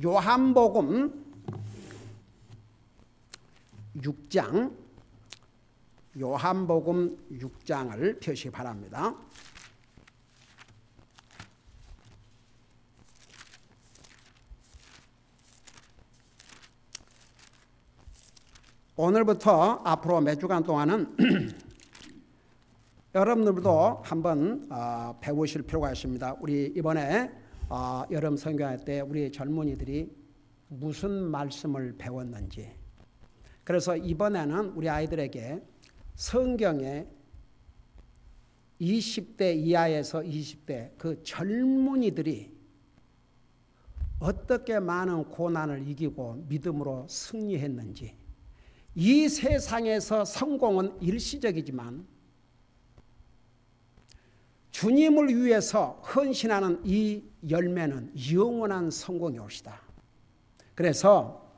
요한복음 6장, 요한복음 6장을 펴시기 바랍니다. 오늘부터 앞으로 몇 주간 동안은 여러분들도 한번 배우실 필요가 있습니다. 우리 이번에 여름 성경할 때 우리 젊은이들이 무슨 말씀을 배웠는지, 그래서 이번에는 우리 아이들에게 성경에 20대 이하에서 20대 그 젊은이들이 어떻게 많은 고난을 이기고 믿음으로 승리했는지, 이 세상에서 성공은 일시적이지만 주님을 위해서 헌신하는 이 열매는 영원한 성공이 옵시다. 그래서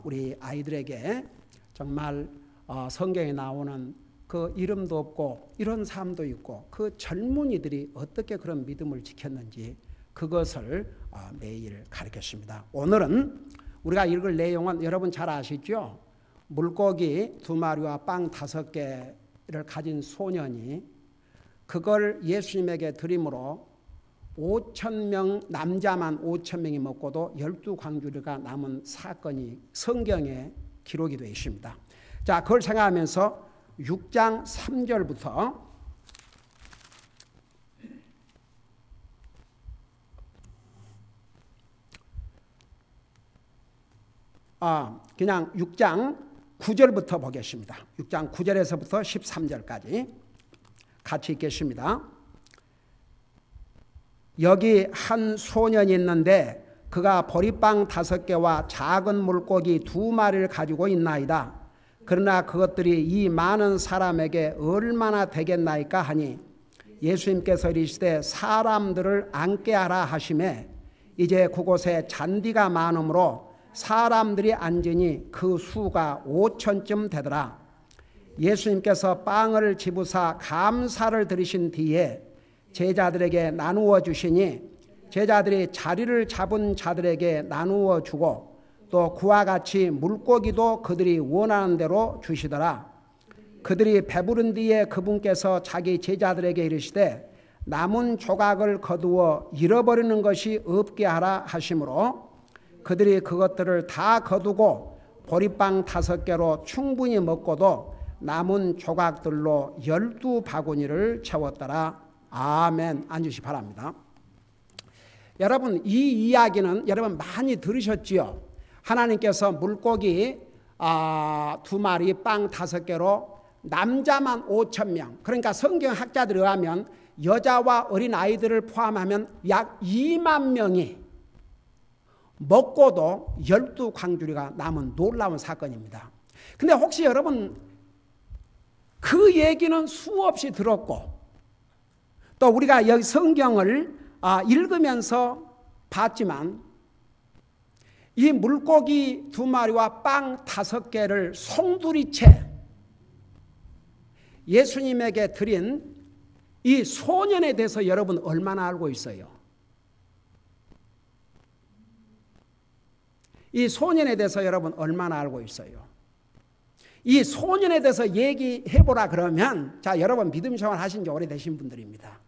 우리 아이들에게 정말 성경에 나오는 그 이름도 없고 이런 삶도 있고 그 젊은이들이 어떻게 그런 믿음을 지켰는지 그것을 매일 가르쳤습니다. 오늘은 우리가 읽을 내용은 여러분 잘 아시죠? 물고기 2마리와 빵 5개를 가진 소년이 그걸 예수님에게 드림으로 5,000명, 남자만 5,000명이 먹고도 12광주리가 남은 사건이 성경에 기록이 되어 있습니다. 자, 그걸 생각하면서 6장 3절부터 그냥 6장 9절부터 보겠습니다. 6장 9절에서부터 13절까지 같이 읽겠습니다. 여기 한 소년이 있는데 그가 보리빵 5개와 작은 물고기 2마리를 가지고 있나이다. 그러나 그것들이 이 많은 사람에게 얼마나 되겠나이까 하니 예수님께서 이르시되 사람들을 앉게 하라 하시매 이제 그곳에 잔디가 많으므로 사람들이 앉으니 그 수가 5,000쯤 되더라. 예수님께서 빵을 집으사 감사를 드리신 뒤에 제자들에게 나누어 주시니 제자들이 자리를 잡은 자들에게 나누어 주고 또 그와 같이 물고기도 그들이 원하는 대로 주시더라. 그들이 배부른 뒤에 그분께서 자기 제자들에게 이르시되 남은 조각을 거두어 잃어버리는 것이 없게 하라 하시므로 그들이 그것들을 다 거두고 보리빵 5개로 충분히 먹고도 남은 조각들로 12바구니를 채웠더라. 아멘. 앉으시 바랍니다. 여러분, 이 이야기는 여러분 많이 들으셨지요? 하나님께서 물고기 2마리 빵 5개로 남자만 5,000명, 그러니까 성경학자들에 의하면 여자와 어린아이들을 포함하면 약 2만 명이 먹고도 12광주리가 남은 놀라운 사건입니다. 근데 혹시 여러분 그 얘기는 수없이 들었고 또 우리가 여기 성경을 읽으면서 봤지만 이 물고기 2마리와 빵 5개를 송두리째 예수님에게 드린 이 소년에 대해서 여러분 얼마나 알고 있어요? 이 소년에 대해서 여러분 얼마나 알고 있어요? 이 소년에 대해서 얘기해보라 그러면, 자, 여러분 믿음 생활 하신 지 오래되신 분들입니다.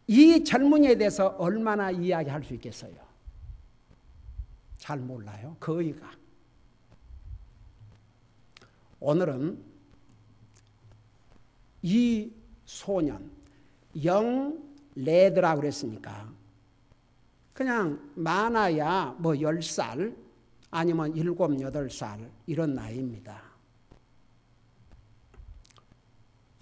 이 젊은이에 대해서 얼마나 이야기할 수 있겠어요? 잘 몰라요. 거의가. 오늘은 이 소년, 영레드라고 그랬으니까 그냥 많아야 뭐 10살 아니면 7, 8살 이런 나이입니다.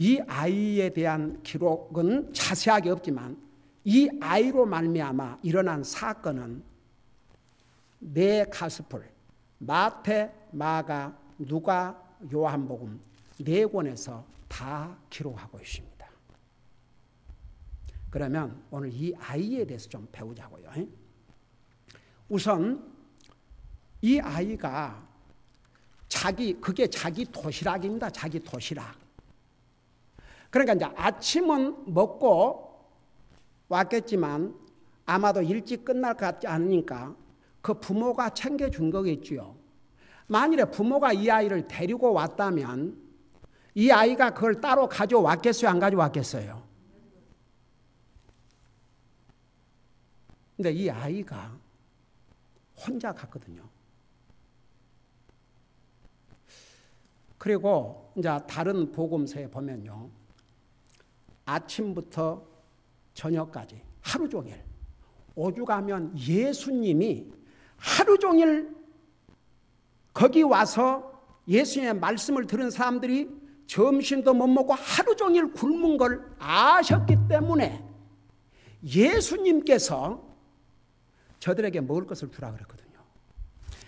이 아이에 대한 기록은 자세하게 없지만 이 아이로 말미암아 일어난 사건은 네 가스풀, 마태, 마가, 누가, 요한복음 4권에서 다 기록하고 있습니다. 그러면 오늘 이 아이에 대해서 좀 배우자고요. 우선 이 아이가 그게 자기 도시락입니다. 자기 도시락. 그러니까 이제 아침은 먹고 왔겠지만 아마도 일찍 끝날 것 같지 않으니까 그 부모가 챙겨준 거겠지요. 만일에 부모가 이 아이를 데리고 왔다면 이 아이가 그걸 따로 가져왔겠어요? 안 가져왔겠어요? 근데 이 아이가 혼자 갔거든요. 그리고 이제 다른 복음서에 보면요, 아침부터 저녁까지 하루 종일, 오죽하면 예수님이 하루 종일 거기 와서 예수님의 말씀을 들은 사람들이 점심도 못 먹고 하루 종일 굶은 걸 아셨기 때문에 예수님께서 저들에게 먹을 것을 주라 그랬거든요.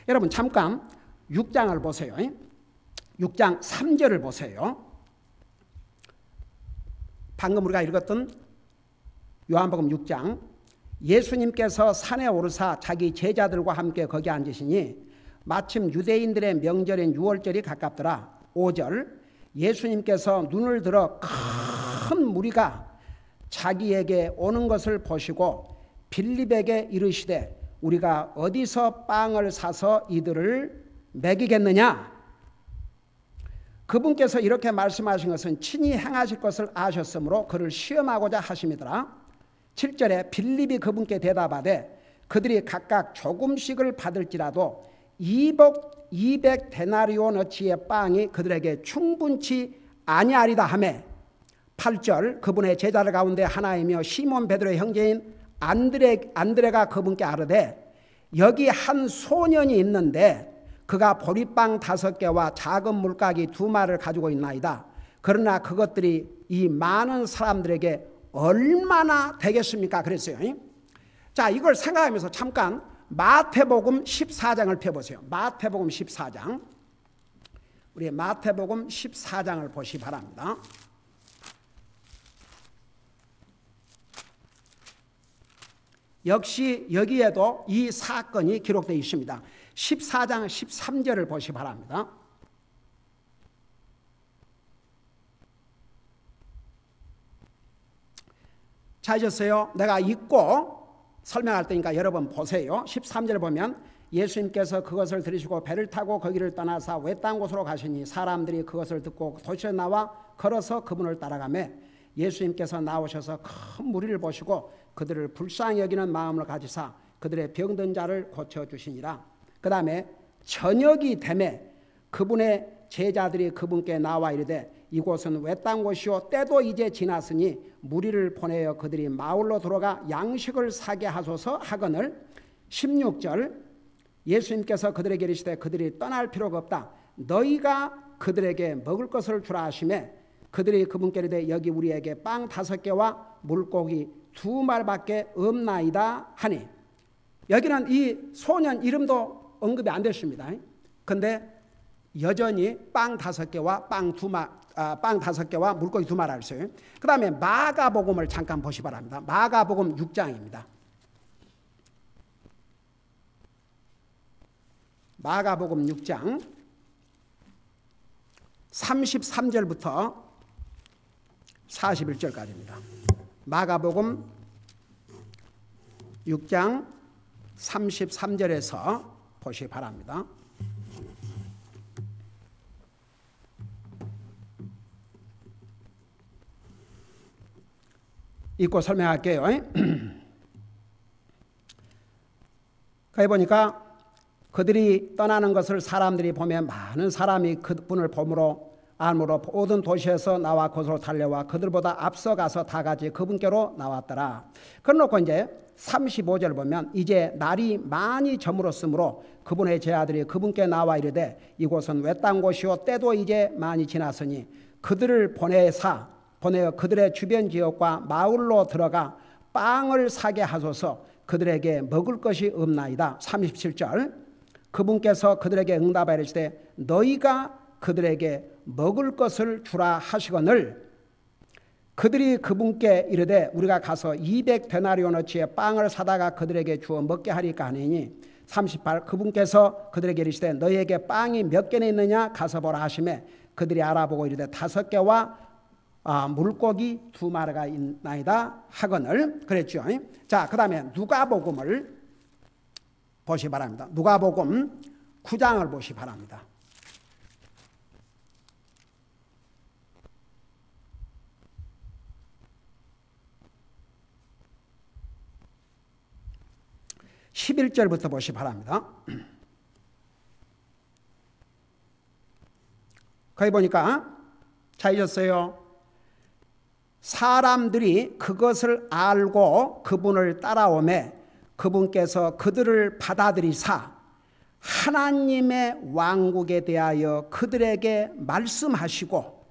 여러분 잠깐 6장을 보세요. 6장 3절을 보세요. 방금 우리가 읽었던 요한복음 6장, 예수님께서 산에 오르사 자기 제자들과 함께 거기 앉으시니 마침 유대인들의 명절인 유월절이 가깝더라. 5절, 예수님께서 눈을 들어 큰 무리가 자기에게 오는 것을 보시고 빌립에게 이르시되 우리가 어디서 빵을 사서 이들을 먹이겠느냐. 그분께서 이렇게 말씀하신 것은 친히 행하실 것을 아셨으므로 그를 시험하고자 하심이더라. 7절에 빌립이 그분께 대답하되 그들이 각각 조금씩을 받을지라도 200데나리오너치의 빵이 그들에게 충분치 아니하리다 하매 8절, 그분의 제자들 가운데 하나이며 시몬 베드로의 형제인 안드레가 그분께 아뢰되 여기 한 소년이 있는데 그가 보리빵 5개와 작은 물고기 2마리를 가지고 있나이다. 그러나 그것들이 이 많은 사람들에게 얼마나 되겠습니까? 그랬어요. 자, 이걸 생각하면서 잠깐 마태복음 14장을 펴보세요. 마태복음 14장. 우리 마태복음 14장을 보시 바랍니다. 역시 여기에도 이 사건이 기록되어 있습니다. 14장 13절을 보시 바랍니다. 찾으셨어요? 내가 읽고 설명할 테니까 여러분 보세요. 13절 보면 예수님께서 그것을 들으시고 배를 타고 거기를 떠나사 외딴 곳으로 가시니 사람들이 그것을 듣고 도시에 나와 걸어서 그분을 따라가매 예수님께서 나오셔서 큰 무리를 보시고 그들을 불쌍히 여기는 마음을 가지사 그들의 병든 자를 고쳐주시니라. 그 다음에 저녁이 되매 그분의 제자들이 그분께 나와 이르되 이곳은 외딴 곳이요 때도 이제 지났으니 무리를 보내어 그들이 마을로 들어가 양식을 사게 하소서 하거늘. 16절, 예수님께서 그들에게 이르시되 그들이 떠날 필요가 없다. 너희가 그들에게 먹을 것을 주라 하시매 그들이 그분께 이르되 여기 우리에게 빵 5개와 물고기 2마리밖에 없나이다 하니, 여기는 이 소년 이름도 언급이 안 됐습니다. 그런데 여전히 빵 5개와 빵 5개와 물고기 2마리를 했어요. 그 다음에 마가복음을 잠깐 보시 바랍니다. 마가복음 6장입니다. 마가복음 6장 33절부터 41절까지입니다. 마가복음 6장 33절에서 보시 바랍니다. 읽고 설명할게요. 거기 보니까 그들이 떠나는 것을 사람들이 보면 많은 사람이 그분을 보므로 알므로 모든 도시에서 나와 그곳으로 달려와 그들보다 앞서 가서 다 같이 그분께로 나왔더라. 그러놓고 이제 35절 보면 이제 날이 많이 저물었으므로 그분의 제자들이 그분께 나와 이르되 이곳은 외딴 곳이요 때도 이제 많이 지났으니 그들을 보내어 그들의 주변 지역과 마을로 들어가 빵을 사게 하소서. 그들에게 먹을 것이 없나이다. 37절, 그분께서 그들에게 응답하여 이르시되 너희가 그들에게 먹을 것을 주라 하시거늘. 그들이 그분께 이르되 우리가 가서 200데나리오너치의 빵을 사다가 그들에게 주어 먹게 하리까 하니니. 38, 그분께서 그들에게 이르시되 너희에게 빵이 몇 개나 있느냐 가서 보라 하시매 그들이 알아보고 이르되 5개와 물고기 2마리가 있나이다 하거늘 그랬죠. 자, 그 다음에 누가복음을 보시 바랍니다. 누가복음 9장을 보시 바랍니다. (11절부터) 보시 바랍니다. 거기 보니까 찾으셨어요? 사람들이 그것을 알고 그분을 따라오매 그분께서 그들을 받아들이사 하나님의 왕국에 대하여 그들에게 말씀하시고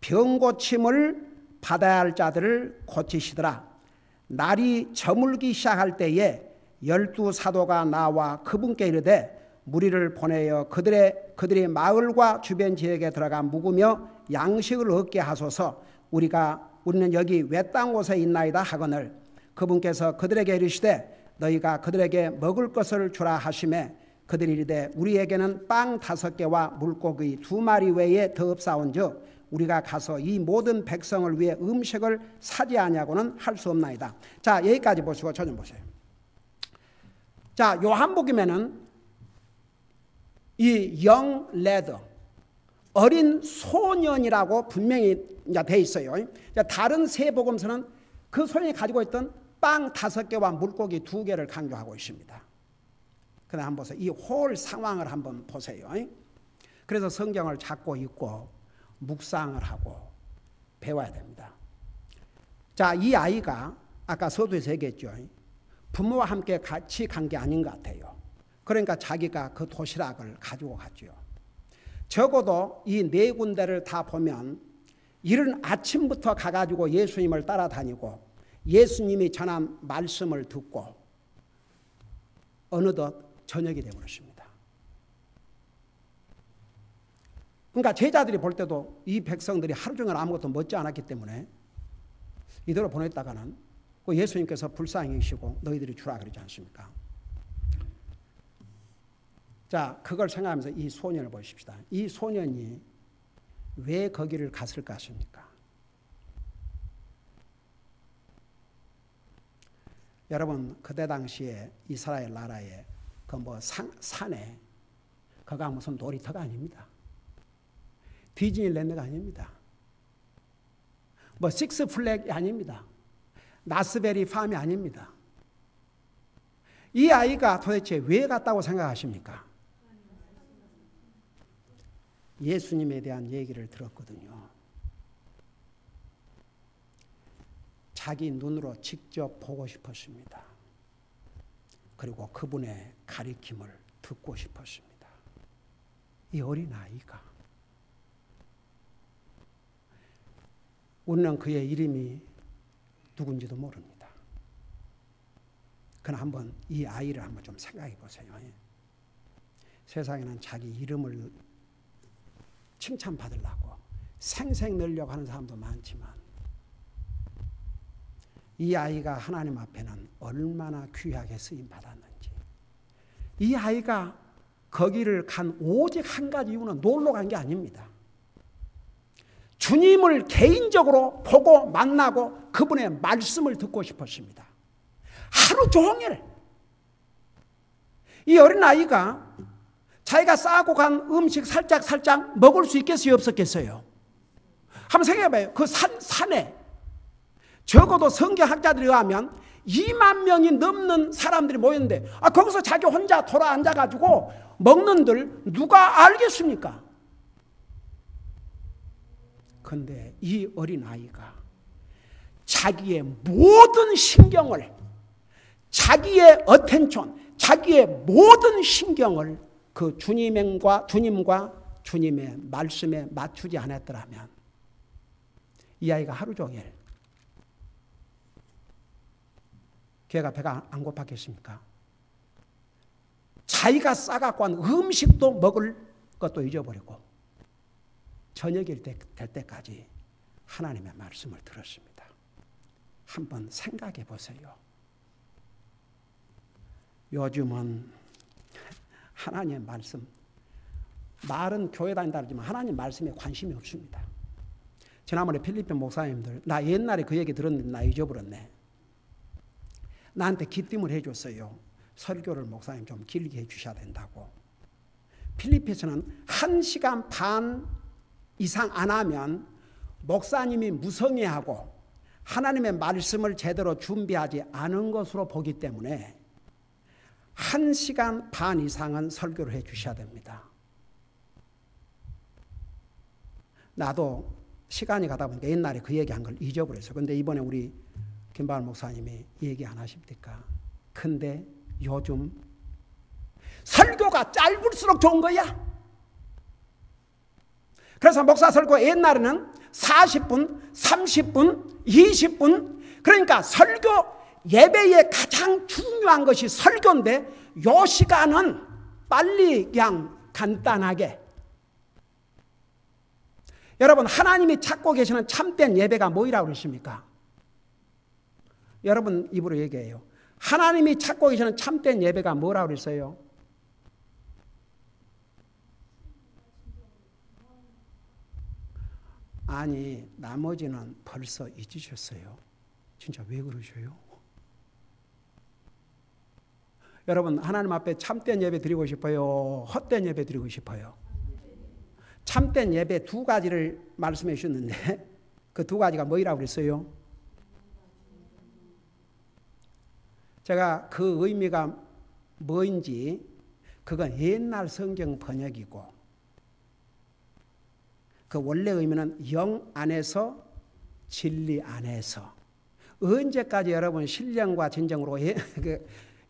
병 고침을 받아야 할 자들을 고치시더라. 날이 저물기 시작할 때에 12 사도가 나와 그분께 이르되 무리를 보내어 그들이 마을과 주변 지역에 들어가 묵으며 양식을 얻게 하소서. 우리는 여기 외딴 곳에 있나이다 하거늘 그분께서 그들에게 이르시되 너희가 그들에게 먹을 것을 주라 하시매 그들이 이르되 우리에게는 빵 5개와 물고기 2마리 외에 더 없사온즉 우리가 가서 이 모든 백성을 위해 음식을 사지 아니하고는 할 수 없나이다. 자, 여기까지 보시고 저 좀 보세요. 자, 요한복음에는 이 young lad, 어린 소년이라고 분명히 돼 있어요. 다른 세 복음서는 그 소년이 가지고 있던 빵 5개와 물고기 2개를 강조하고 있습니다. 그다음 한번 보세요. 이 홀 상황을 한번 보세요. 그래서 성경을 찾고 읽고 묵상을 하고 배워야 됩니다. 자, 이 아이가 아까 서두에서 얘기했죠. 부모와 함께 같이 간 게 아닌 것 같아요. 그러니까 자기가 그 도시락을 가지고 갔죠. 적어도 이 4군데를 다 보면 이른 아침부터 가가지고 예수님을 따라다니고 예수님이 전한 말씀을 듣고 어느덧 저녁이 되어버렸습니다. 그러니까 제자들이 볼 때도 이 백성들이 하루 종일 아무것도 먹지 않았기 때문에 이대로 보냈다가는 예수님께서 불쌍히 여기시고 너희들이 주라 그러지 않습니까? 자, 그걸 생각하면서 이 소년을 보십시다. 이 소년이 왜 거기를 갔을까 하십니까? 여러분, 그때 당시에 이스라엘 나라에 그 산에 그가 무슨 놀이터가 아닙니다. 디즈니랜드가 아닙니다. 식스 플래그이 아닙니다. 나스베리 팜이 아닙니다. 이 아이가 도대체 왜 갔다고 생각하십니까? 예수님에 대한 얘기를 들었거든요. 자기 눈으로 직접 보고 싶었습니다. 그리고 그분의 가르침을 듣고 싶었습니다. 이 어린아이가. 우리는 그의 이름이 누군지도 모릅니다. 그러나 한번 이 아이를 한번 좀 생각해 보세요. 세상에는 자기 이름을 칭찬받으려고 생색 내려고 하는 사람도 많지만 이 아이가 하나님 앞에는 얼마나 귀하게 쓰임받았는지. 이 아이가 거기를 간 오직 한 가지 이유는 놀러 간 게 아닙니다. 주님을 개인적으로 보고 만나고 그분의 말씀을 듣고 싶었습니다. 하루 종일 이 어린아이가 자기가 싸고 간 음식 살짝 먹을 수 있겠어요? 없었겠어요? 한번 생각해봐요. 그 산에 적어도 성경학자들에 의하면 2만 명이 넘는 사람들이 모였는데 거기서 자기 혼자 돌아 앉아가지고 먹는들 누가 알겠습니까? 그런데 이 어린아이가 자기의 모든 신경을, 자기의 어텐션, 자기의 모든 신경을 그 주님과 주님의 말씀에 맞추지 않았더라면 이 아이가 하루 종일 걔가 배가 안 고팠겠습니까? 자기가 싸갖고 한 음식도 먹을 것도 잊어버리고 저녁일 될 때까지 하나님의 말씀을 들었습니다. 한번 생각해 보세요. 요즘은 하나님의 말씀, 말은 교회 다닌다 그러지만 하나님 말씀에 관심이 없습니다. 지난번에 필리핀 목사님들, 나 옛날에 그 얘기 들었는데 나 잊어버렸네. 나한테 기뜸을 해줬어요. 설교를 목사님 좀 길게 해주셔야 된다고. 필리핀에서는 1시간 반 이상 안 하면 목사님이 무성의하고 하나님의 말씀을 제대로 준비하지 않은 것으로 보기 때문에 1시간 반 이상은 설교를 해 주셔야 됩니다. 나도 시간이 가다 보니까 옛날에 그 얘기한 걸 잊어버렸어요. 그런데 이번에 우리 김바울 목사님이 얘기 안 하십니까? 근데 요즘 설교가 짧을수록 좋은 거야. 그래서 목사 설교 옛날에는 40분, 30분, 20분, 그러니까 설교 예배의 가장 중요한 것이 설교인데 요 시간은 빨리 그냥 간단하게. 여러분, 하나님이 찾고 계시는 참된 예배가 뭐이라고 그러십니까? 여러분 입으로 얘기해요. 하나님이 찾고 계시는 참된 예배가 뭐라고 그랬어요? 아니, 나머지는 벌써 잊으셨어요. 진짜 왜 그러셔요? 여러분, 하나님 앞에 참된 예배 드리고 싶어요? 헛된 예배 드리고 싶어요? 참된 예배 두 가지를 말씀해 주셨는데 그 두 가지가 뭐라고 그랬어요? 제가 그 의미가 뭐인지, 그건 옛날 성경 번역이고 그 원래 의미는 영 안에서 진리 안에서. 언제까지 여러분 신령과 진정으로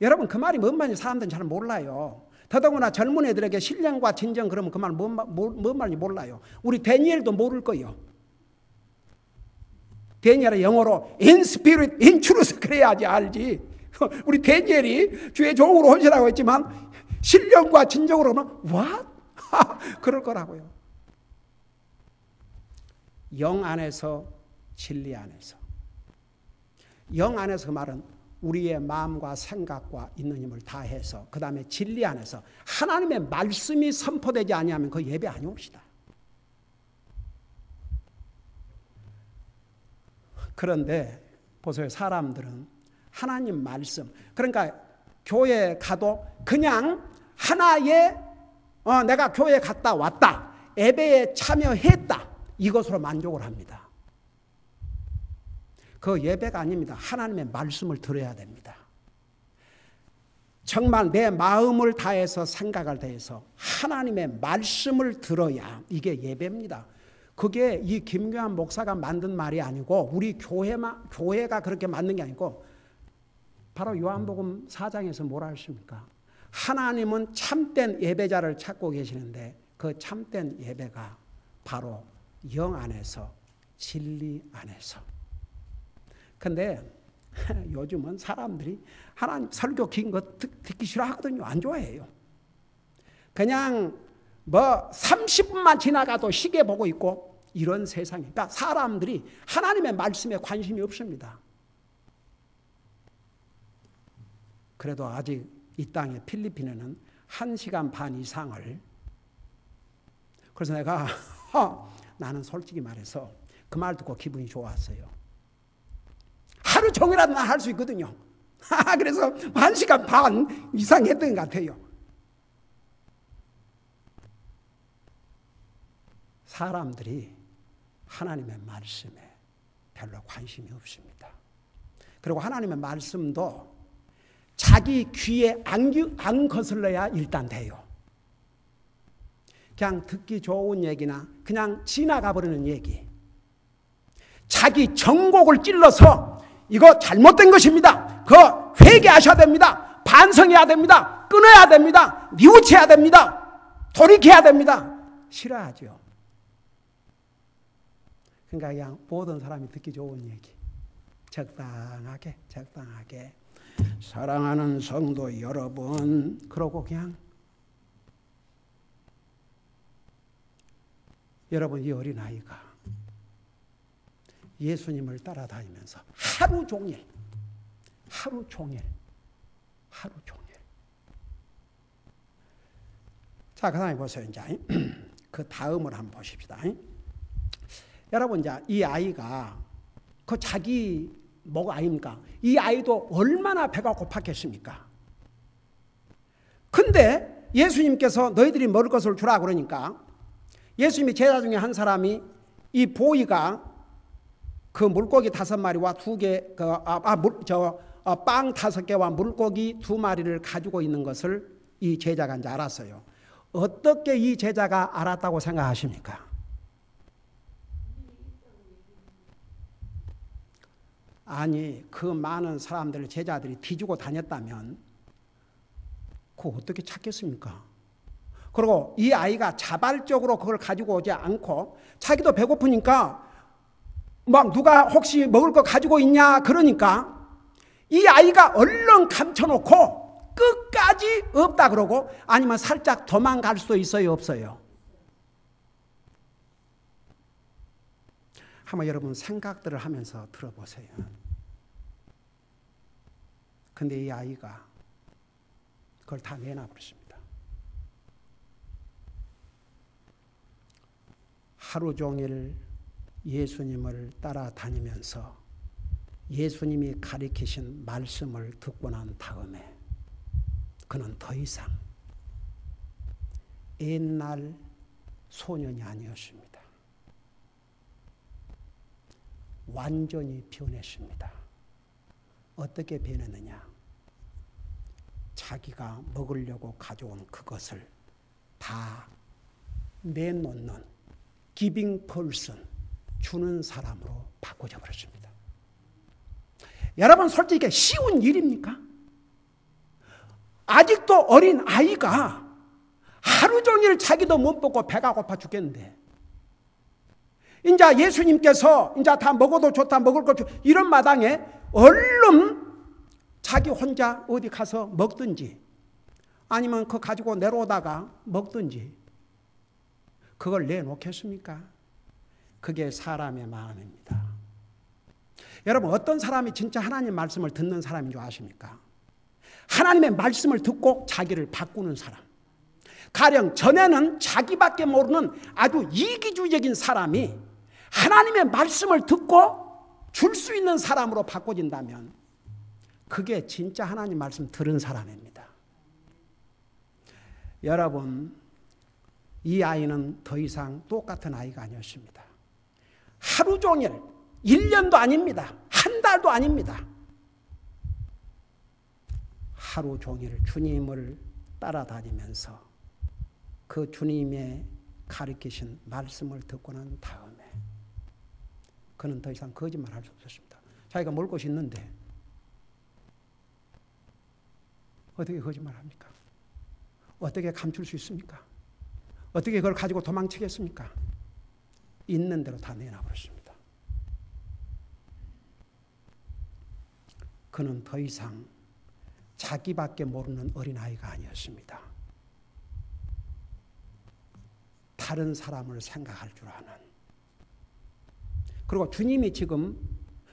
여러분 그 말이 뭔 말인지 사람들은 잘 몰라요. 더더구나 젊은 애들에게 신령과 진정 그러면 그 말 뭔 말인지 몰라요. 우리 다니엘도 모를 거예요. 다니엘은 영어로 in spirit, in truth 그래야지 알지. 우리 다니엘이 주의 종으로 헌신하고 있지만 신령과 진정으로 하면 what? 그럴 거라고요. 영 안에서 진리 안에서. 영 안에서 그 말은 우리의 마음과 생각과 있는 힘을 다해서, 그 다음에 진리 안에서 하나님의 말씀이 선포되지 아니하면 그 예배 아니옵시다. 그런데 보세요, 사람들은 하나님 말씀, 그러니까 교회에 가도 그냥 하나의 내가 교회에 갔다 왔다, 예배에 참여했다, 이것으로 만족을 합니다. 그 예배가 아닙니다. 하나님의 말씀을 들어야 됩니다. 정말 내 마음을 다해서 생각을 다해서 하나님의 말씀을 들어야 이게 예배입니다. 그게 이 김교한 목사가 만든 말이 아니고 우리 교회가 그렇게 만든 게 아니고 바로 요한복음 4장에서 뭐라 하십니까? 하나님은 참된 예배자를 찾고 계시는데 그 참된 예배가 바로 영 안에서 진리 안에서. 근데 요즘은 사람들이 하나님 설교 긴 거 듣기 싫어하거든요. 안 좋아해요. 그냥 뭐 30분만 지나가도 시계 보고 있고 이런 세상이니까 사람들이 하나님의 말씀에 관심이 없습니다. 그래도 아직 이 땅에 필리핀에는 1시간 반 이상을, 그래서 내가 나는 솔직히 말해서 그 말 듣고 기분이 좋았어요. 하루 종일라도 난 할 수 있거든요. 그래서 1시간 반 이상 했던 것 같아요. 사람들이 하나님의 말씀에 별로 관심이 없습니다. 그리고 하나님의 말씀도 자기 귀에 안 거슬러야 일단 돼요. 그냥 듣기 좋은 얘기나 그냥 지나가 버리는 얘기, 자기 정곡을 찔러서 이거 잘못된 것입니다, 그거 회개하셔야 됩니다, 반성해야 됩니다, 끊어야 됩니다, 뉘우쳐야 됩니다, 돌이켜야 됩니다, 싫어하죠. 그러니까 그냥 모든 사람이 듣기 좋은 얘기, 적당하게 사랑하는 성도 여러분, 그러고 그냥 여러분, 이 어린아이가 예수님을 따라다니면서 하루 종일 자, 그 다음에 보세요. 이제 그 다음을 한번 보십시다. 여러분, 이제 이 아이가 그 자기 목 아닙니까? 이 아이도 얼마나 배가 고팠겠습니까? 근데 예수님께서 너희들이 먹을 것을 주라 그러니까 예수님이 제자 중에 한 사람이 이 보이가 그 물고기 5마리와 2개, 빵 5개와 물고기 2마리를 가지고 있는 것을 이 제자가 이제 알았어요. 어떻게 이 제자가 알았다고 생각하십니까? 아니, 그 많은 사람들, 제자들이 뒤지고 다녔다면 그거 어떻게 찾겠습니까? 그리고 이 아이가 자발적으로 그걸 가지고 오지 않고 자기도 배고프니까 막 누가 혹시 먹을 거 가지고 있냐 그러니까 이 아이가 얼른 감춰놓고 끝까지 없다 그러고 아니면 살짝 도망갈 수도 있어요, 없어요? 한번 여러분 생각들을 하면서 들어보세요. 근데 이 아이가 그걸 다 내놔버렸습니다. 하루 종일 예수님을 따라다니면서 예수님이 가르치신 말씀을 듣고 난 다음에 그는 더 이상 옛날 소년이 아니었습니다. 완전히 변했습니다. 어떻게 변했느냐? 자기가 먹으려고 가져온 그것을 다 내놓는 기빙 펄슨, 주는 사람으로 바꿔져 버렸습니다. 여러분, 솔직히 쉬운 일입니까? 아직도 어린 아이가 하루 종일 자기도 못 먹고 배가 고파 죽겠는데 이제 예수님께서 이제 다 먹어도 좋다, 먹을 거 좋다, 이런 마당에 얼른 자기 혼자 어디 가서 먹든지 아니면 그거 가지고 내려오다가 먹든지 그걸 내놓겠습니까? 그게 사람의 마음입니다. 여러분, 어떤 사람이 진짜 하나님 말씀을 듣는 사람인 줄 아십니까? 하나님의 말씀을 듣고 자기를 바꾸는 사람. 가령 전에는 자기밖에 모르는 아주 이기주의적인 사람이 하나님의 말씀을 듣고 줄 수 있는 사람으로 바꿔진다면 그게 진짜 하나님 말씀 들은 사람입니다. 여러분, 이 아이는 더 이상 똑같은 아이가 아니었습니다. 하루 종일 1년도 아닙니다. 한 달도 아닙니다. 하루 종일 주님을 따라다니면서 그 주님의 가르치신 말씀을 듣고 난 다음에 그는 더 이상 거짓말할 수 없었습니다. 자기가 먹을 것이 있는데 어떻게 거짓말합니까? 어떻게 감출 수 있습니까? 어떻게 그걸 가지고 도망치겠습니까? 있는 대로 다 내놔버렸습니다. 그는 더 이상 자기밖에 모르는 어린아이가 아니었습니다. 다른 사람을 생각할 줄 아는. 그리고 주님이 지금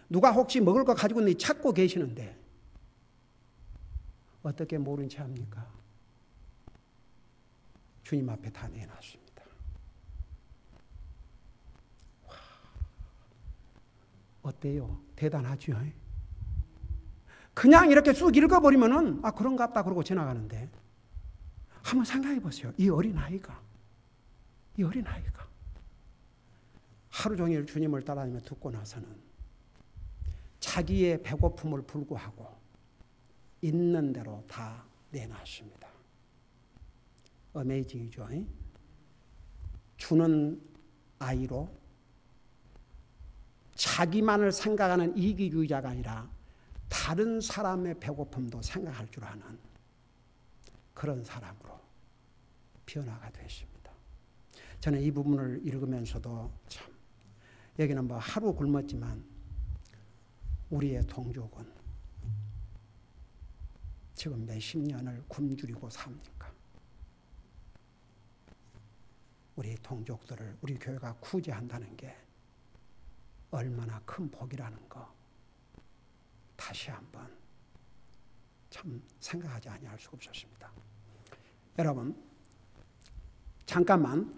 누가 혹시 먹을 거 가지고 있는지 찾고 계시는데 어떻게 모른 채 합니까? 주님 앞에 다 내놨습니다. 와, 어때요? 대단하죠? 그냥 이렇게 쑥 읽어버리면은 아 그런가 보다 그러고 지나가는데 한번 생각해 보세요. 이 어린아이가 하루 종일 주님을 따라다니며 듣고 나서는 자기의 배고픔을 불구하고 있는 대로 다 내놨습니다. 어메이징이죠. 주는 아이로 자기만을 생각하는 이기주의자가 아니라 다른 사람의 배고픔도 생각할 줄 아는 그런 사람으로 변화가 됐습니다. 저는 이 부분을 읽으면서도 참 여기는 뭐 하루 굶었지만 우리의 동족은 지금 몇십 년을 굶주리고 삽니까? 우리 동족들을 우리 교회가 구제한다는 게 얼마나 큰 복이라는 거 다시 한번 참 생각하지 아니할 수가 없었습니다. 여러분 잠깐만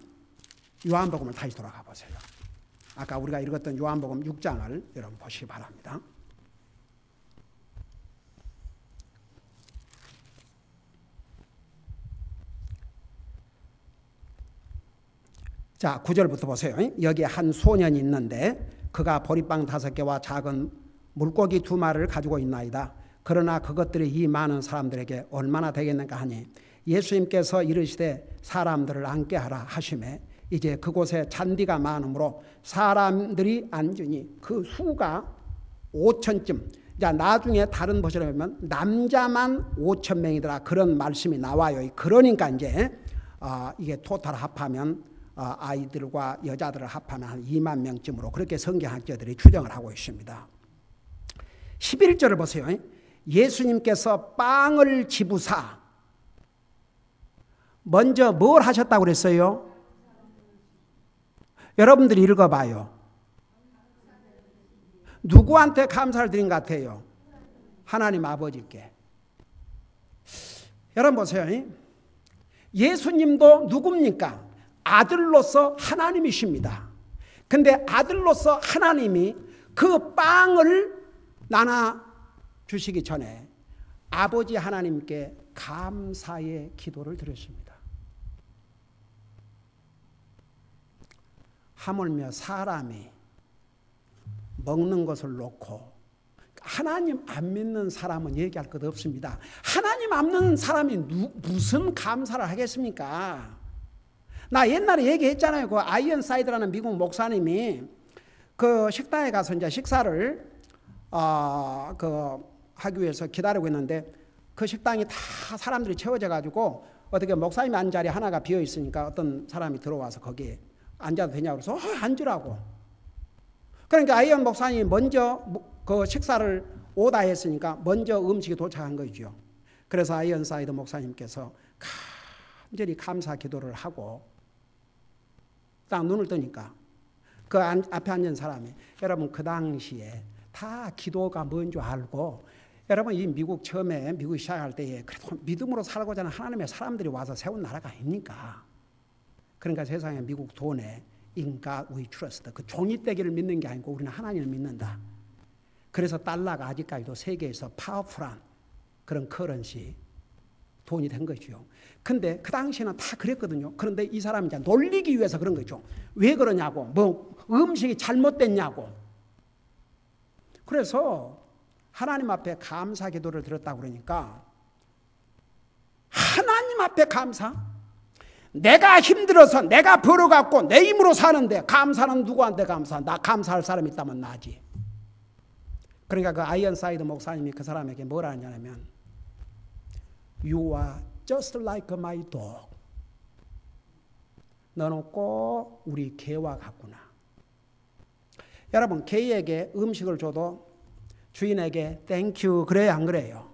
요한복음을 다시 돌아가 보세요. 아까 우리가 읽었던 요한복음 6장을 여러분 보시기 바랍니다. 자, 9절부터 보세요. 여기에 한 소년이 있는데 그가 보리빵 5개와 작은 물고기 2마리를 가지고 있나이다. 그러나 그것들이 이 많은 사람들에게 얼마나 되겠는가 하니 예수님께서 이르시되 사람들을 앉게 하라 하시매 이제 그곳에 잔디가 많으므로 사람들이 앉으니 그 수가 5천쯤. 자, 나중에 다른 버전에 보면 남자만 5천 명이더라 그런 말씀이 나와요. 그러니까 이제 이게 토탈 합하면 아이들과 여자들을 합하면 한 2만 명쯤으로 그렇게 성경학자들이 추정을 하고 있습니다. 11절을 보세요. 예수님께서 빵을 집으사 먼저 뭘 하셨다고 그랬어요? 여러분들이 읽어봐요. 누구한테 감사를 드린 것 같아요? 하나님 아버지께. 여러분 보세요. 예수님도 누굽니까? 아들로서 하나님이십니다. 근데 아들로서 하나님이 그 빵을 나눠 주시기 전에 아버지 하나님께 감사의 기도를 드렸습니다. 하물며 사람이 먹는 것을 놓고 하나님 안 믿는 사람은 얘기할 것 없습니다. 하나님 안 믿는 사람이 무슨 감사를 하겠습니까? 나 옛날에 얘기했잖아요. 그 아이언사이드라는 미국 목사님이 그 식당에 가서 이제 식사를 하기 위해서 기다리고 있는데 그 식당이 다 사람들이 채워져 가지고 어떻게 목사님이 앉은 자리 하나가 비어 있으니까 어떤 사람이 들어와서 거기에 앉아도 되냐고 그래서 앉으라고. 그러니까 아이언 목사님이 먼저 그 식사를 오다했으니까 먼저 음식이 도착한 거죠. 그래서 아이언사이드 목사님께서 간절히 감사 기도를 하고 딱 눈을 뜨니까 그 앞에 앉은 사람이 여러분 그 당시에 다 기도가 뭔 줄 알고 여러분 이 미국 처음에 미국 시작할 때에 그래도 믿음으로 살고자 하는 하나님의 사람들이 와서 세운 나라가 아닙니까? 그러니까 세상에 미국 돈에 In God we trust 그 종이떼기를 믿는 게 아니고 우리는 하나님을 믿는다. 그래서 달러가 아직까지도 세계에서 파워풀한 그런 커런시 돈이 된 거죠. 근데 그 당시에는 다 그랬거든요. 그런데 이 사람이 이제 놀리기 위해서 그런 거죠. 왜 그러냐고, 뭐 음식이 잘못됐냐고. 그래서 하나님 앞에 감사 기도를 드렸다고 그러니까 하나님 앞에 감사? 내가 힘들어서 내가 벌어갖고 내 힘으로 사는데 감사는 누구한테 감사? 나 감사할 사람이 있다면 나지. 그러니까 그 아이언사이드 목사님이 그 사람에게 뭐라 하냐면 You are just like my dog. 너는 꼭 우리 개와 같구나. 여러분 개에게 음식을 줘도 주인에게 땡큐 그래요 안 그래요?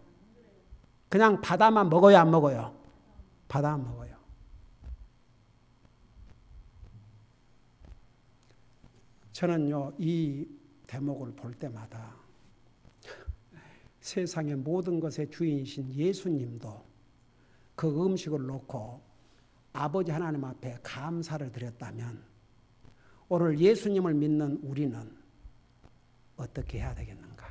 그냥 받아만 먹어요 안 먹어요? 받아만 먹어요. 저는요 이 대목을 볼 때마다 세상의 모든 것의 주인이신 예수님도 그 음식을 놓고 아버지 하나님 앞에 감사를 드렸다면 오늘 예수님을 믿는 우리는 어떻게 해야 되겠는가?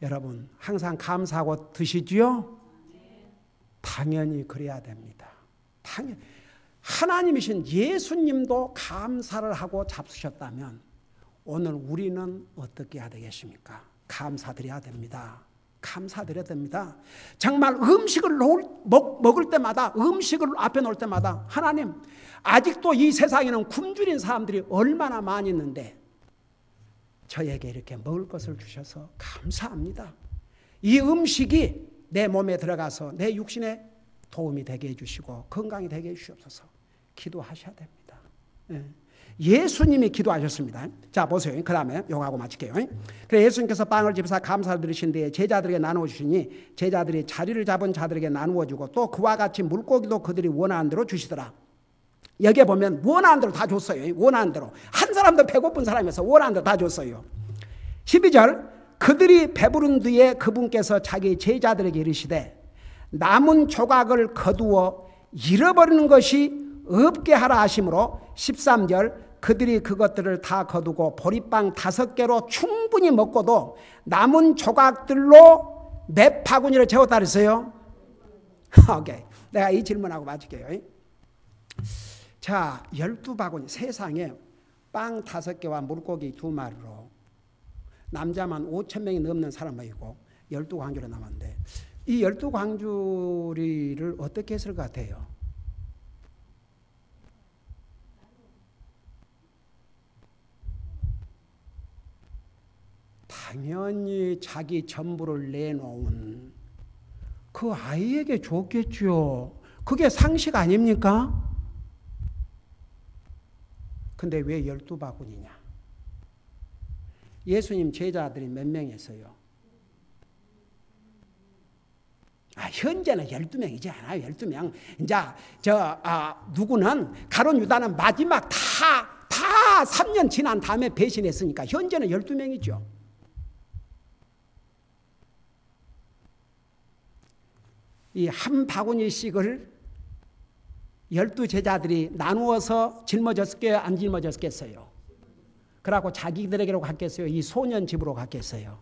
여러분 항상 감사하고 드시지요? 당연히 그래야 됩니다. 당연히 하나님이신 예수님도 감사를 하고 잡수셨다면 오늘 우리는 어떻게 해야 되겠습니까? 감사드려야 됩니다. 감사드려야 됩니다. 정말 음식을 먹을 때마다 음식을 앞에 놓을 때마다 하나님 아직도 이 세상에는 굶주린 사람들이 얼마나 많이 있는데 저에게 이렇게 먹을 것을 주셔서 감사합니다. 이 음식이 내 몸에 들어가서 내 육신에 도움이 되게 해주시고 건강이 되게 해주시옵소서. 기도하셔야 됩니다. 예수님이 기도하셨습니다. 자 보세요. 그 다음에 요거하고 마칠게요. 그래 예수님께서 빵을 집사 감사를 드리신 뒤에 제자들에게 나누어 주시니 제자들이 자리를 잡은 자들에게 나누어 주고 또 그와 같이 물고기도 그들이 원하는 대로 주시더라. 여기에 보면 원하는 대로 다 줬어요. 원하는 대로. 한 사람도 배고픈 사람이어서 원하는 대로 다 줬어요. 12절 그들이 배부른 뒤에 그분께서 자기 제자들에게 이르시되 남은 조각을 거두어 잃어버리는 것이 없게 하라 하심으로 13절 그들이 그것들을 다 거두고 보리빵 5개로 충분히 먹고도 남은 조각들로 몇 바구니를 채웠다 그랬어요? 오케이. 내가 이 질문하고 맞을게요. 자, 12바구니. 세상에 빵 5개와 물고기 2마리로 남자만 5,000명이 넘는 사람이고 12광주리 남았는데 이 12광주리를 어떻게 했을 것 같아요? 당연히 자기 전부를 내놓은 그 아이에게 줬겠죠. 그게 상식 아닙니까? 근데 왜 12바구니냐? 예수님 제자들이 몇 명이었어요? 현재는 12명이지 않아요. 12명. 이제 누구는 가룟 유다는 마지막 다 3년 지난 다음에 배신했으니까 현재는 12명이죠. 이 한 바구니씩을 12제자들이 나누어서 짊어졌을게요? 안 짊어졌겠어요? 그러고 자기들에게로 갔겠어요? 이 소년 집으로 갔겠어요?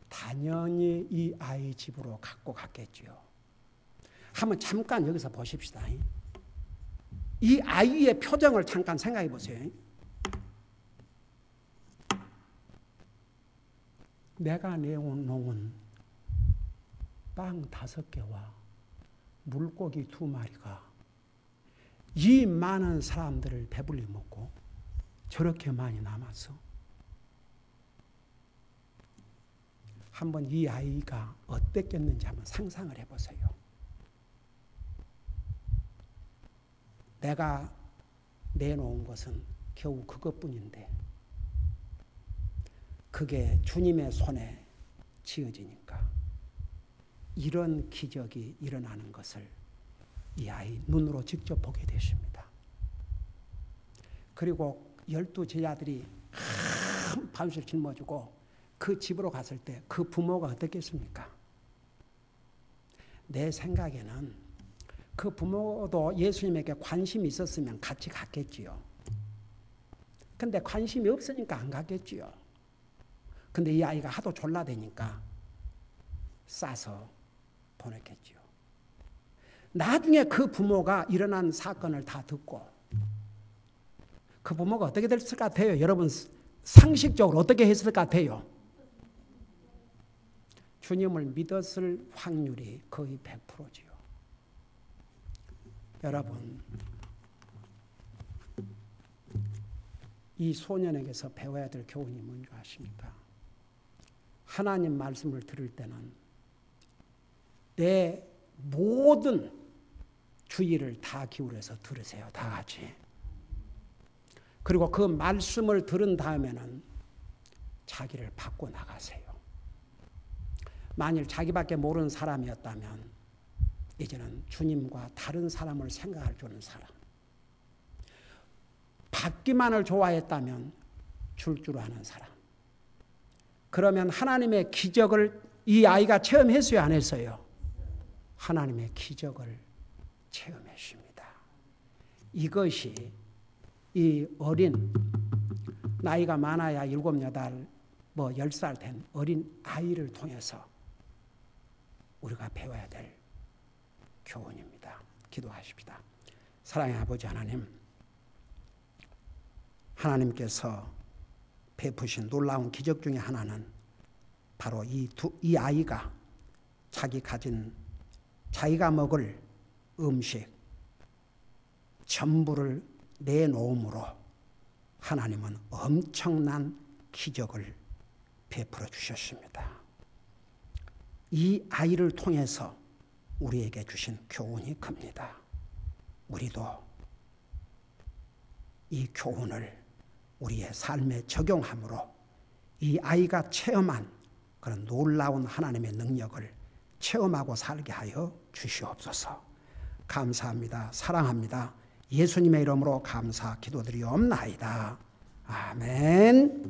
당연히 이 아이 집으로 갖고 갔겠죠. 한번 잠깐 여기서 보십시다. 이 아이의 표정을 잠깐 생각해 보세요. 내가 내놓은 빵 5개와 물고기 2마리가 이 많은 사람들을 배불리 먹고 저렇게 많이 남았어. 한번 이 아이가 어땠겠는지 한번 상상을 해보세요. 내가 내놓은 것은 겨우 그것뿐인데 그게 주님의 손에 쥐어지니까 이런 기적이 일어나는 것을 이 아이 눈으로 직접 보게 되십니다. 그리고 12제자들이 큰 반수를 짊어지고 그 집으로 갔을 때 그 부모가 어떻겠습니까? 내 생각에는 그 부모도 예수님에게 관심이 있었으면 같이 갔겠지요. 근데 관심이 없으니까 안 갔겠지요. 근데 이 아이가 하도 졸라대니까 싸서 보냈겠지요. 나중에 그 부모가 일어난 사건을 다 듣고 그 부모가 어떻게 됐을 것 같아요? 여러분 상식적으로 어떻게 했을 것 같아요? 주님을 믿었을 확률이 거의 100%지요. 여러분 이 소년에게서 배워야 될 교훈이 뭔지 아십니까? 하나님 말씀을 들을 때는 내 모든 주의를 다 기울여서 들으세요. 다 같이. 그리고 그 말씀을 들은 다음에는 자기를 바꿔 나가세요. 만일 자기밖에 모르는 사람이었다면 이제는 주님과 다른 사람을 생각할 줄 아는 사람. 받기만을 좋아했다면 줄 줄 아는 사람. 그러면 하나님의 기적을 이 아이가 체험했어요? 안 했어요? 하나님의 기적을 체험했습니다. 이것이 이 어린 나이가 많아야 7, 8, 10살 된 어린 아이를 통해서 우리가 배워야 될 교훈입니다. 기도하십시다. 사랑의 아버지 하나님, 하나님께서 베푸신 놀라운 기적 중에 하나는 바로 이 아이가 자기가 먹을 음식 전부를 내놓음으로 하나님은 엄청난 기적을 베풀어 주셨습니다. 이 아이를 통해서 우리에게 주신 교훈이 큽니다. 우리도 이 교훈을 우리의 삶에 적용함으로 이 아이가 체험한 그런 놀라운 하나님의 능력을 체험하고 살게 하여 주시옵소서. 감사합니다. 사랑합니다. 예수님의 이름으로 감사 기도드리옵나이다. 아멘.